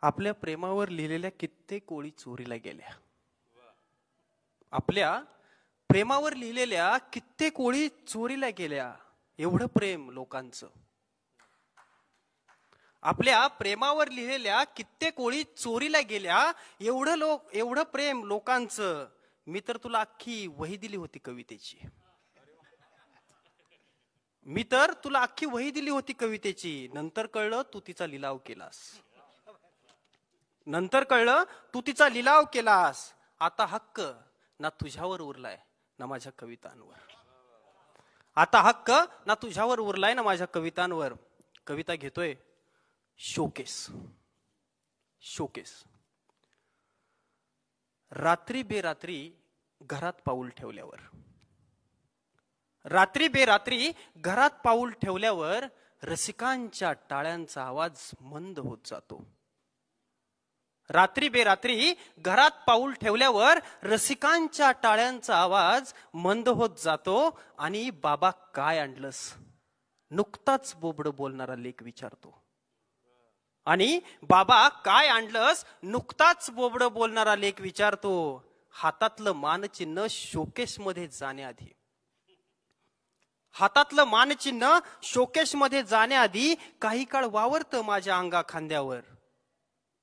आपल्या प्रेमावर लिहिलेल्या कित्येक ओळी चोरीला गेल्या. आपल्या प्रेमावर लिहिलेल्या कित्येक ओळी चोरीला गेल्या. एवढं प्रेम लोकांचं. आपल्या प्रेमावर लिहिलेल्या कित्येक ओळी चोरीला गेल्या. एवढं प्रेम लोकांचं. मी तर तुला अख्खी वही दिली होती कवितेची. मी तर तुला अख्खी वही दिली होती कवितेची. नंतर कळलं तू तिचा लिलाव केलास. नंतर कळलं तू तिचा लिलाव केलास. आता हक्क ना तुझ्यावर उरलाय ना माझ्या कवितांवर. आता हक्क ना तुझ्यावर उरलाय ना माझ्या कवितांवर. कविता घेतोय शोकेस. शोकेस. रात्री बेरात्री घरात पाऊल ठेवल्यावर. रात्री बेरात्री घरात पाऊल ठेवल्यावर रसिकांच्या टाळ्यांचा आवाज मंद होत जातो. रात्री बेरात्री घरात पाऊल ठेवल्यावर रसिकांच्या टाळ्यांचा आवाज मंद होत जातो. आणि बाबा काय आणलंस नुकताच बोबड बोलणारा लेक विचारतो. आणि बाबा काय आणलंस नुकताच बोबड बोलणारा लेक विचारतो. हातातलं मानचिन्ह शोकेश मध्ये जाण्याआधी. हातातलं मानचिन्ह शोकेश मध्ये जाण्याआधी काही काळ वावरतं माझ्या अंगा खांद्यावर.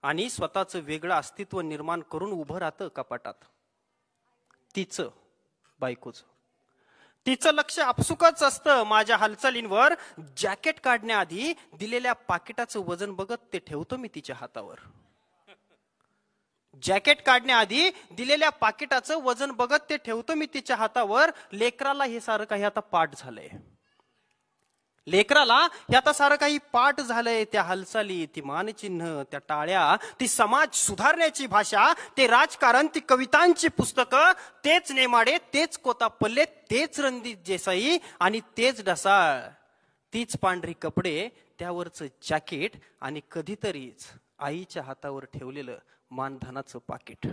आणि स्वतःचं वेगळं अस्तित्व निर्माण करून उभं राहतं कपाटात. तिचं बायकोचं. तिचं लक्ष आपसुकच असतं माझ्या हालचालींवर. जॅकेट काढण्याआधी दिलेल्या पाकिटाचं वजन बघत ते ठेवतो मी तिच्या हातावर. जॅकेट काढण्याआधी दिलेल्या पाकिटाचं वजन बघत ते ठेवतो मी तिच्या हातावर. लेकराला हे सारं काही आता पाठ झालंय. लेकराला हे आता सारं काही पाठ झालंय. त्या हालचाली, ती मानचिन्ह, त्या टाळ्या, ती समाज सुधारण्याची भाषा, ते राजकारण, ती कवितांची पुस्तकं, तेच नेमाडे, तेच कोतापल्ले, तेच रणजित देसाई आणि तेच ढसाळ. तीच पांढरी कपडे, त्यावरचं जॅकेट आणि कधीतरीच आईच्या हातावर ठेवलेलं मानधनाचं पाकिट.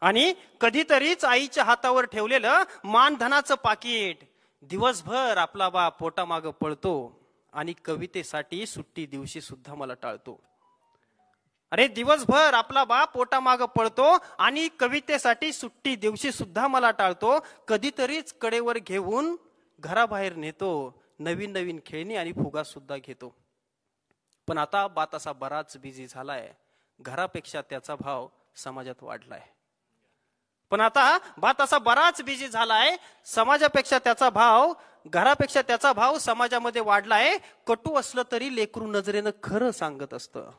आणि कधीतरीच आईच्या हातावर ठेवलेलं मानधनाचं पाकिट. दिवसभर आपला बाप पोटामागं पळतो आणि कवितेसाठी सुट्टी दिवशी सुद्धा मला टाळतो. अरे दिवसभर आपला बाप पोटामागं पळतो आणि कवितेसाठी सुट्टी दिवशी सुद्धा मला टाळतो. कधीतरीच कडेवर घेऊन घराबाहेर नेतो. नवीन नवीन खेळणी आणि फुगा सुद्धा घेतो. पण आता बात असा बराच बिझी झालाय. घरापेक्षा त्याचा भाव समाजात वाढलाय. पण आता बात असा बराच बिझी झालाय. समाजापेक्षा त्याचा भाव, घरापेक्षा त्याचा भाव समाजामध्ये वाढलाय. कटू असलं तरी लेकरू नजरेनं खरं सांगत असतं.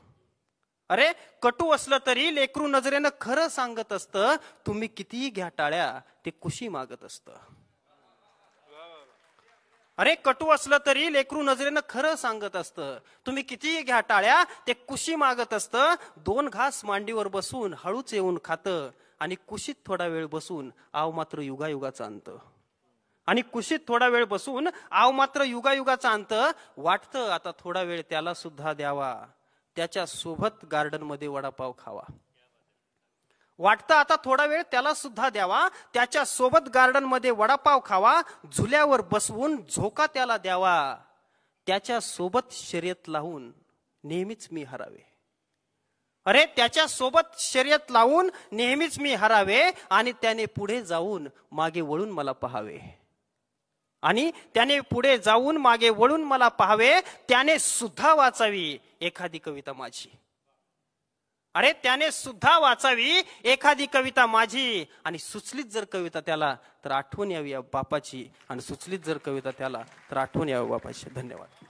अरे कटू असलं तरी लेकरू नजरेनं खरं सांगत असतं. तुम्ही कितीही घ्या टाळ्या ते कुशी मागत असतं. अरे कटू असलं तरी लेकरू नजरेनं खरं सांगत असतं. तुम्ही कितीही घ्या टाळ्या ते कुशी मागत असतं. 2 घास मांडीवर बसून हळूच येऊन खातं आणि कुशीत थोडा वेळ बसून आव मात्र युगायुगाचा अंत. आणि कुशीत थोडा वेळ बसून आव मात्र युगायुगाचा अंत. वाटतं आता थोडा वेळ त्याला सुद्धा द्यावा. त्याच्या सोबत गार्डन मध्ये वडापाव खावा. वाटतं आता थोडा वेळ त्याला सुद्धा द्यावा. त्याच्या सोबत गार्डन मध्ये वडापाव खावा. झुल्यावर बसवून झोका त्याला द्यावा. त्याच्या सोबत शर्यत लावून नेहमीच मी हरावे. अरे त्याच्या सोबत शर्यत लावून नेहमीच मी हरावे. आणि त्याने पुढे जाऊन मागे वळून मला पहावे. आणि त्याने पुढे जाऊन मागे वळून मला पहावे. त्याने सुद्धा वाचावी एखादी कविता माझी. अरे त्याने सुद्धा वाचावी एखादी कविता माझी. आणि सुचलीच जर कविता त्याला तर आठवण यावी बापाची. आणि सुचलीच जर कविता त्याला तर आठवण यावी बापाची. धन्यवाद.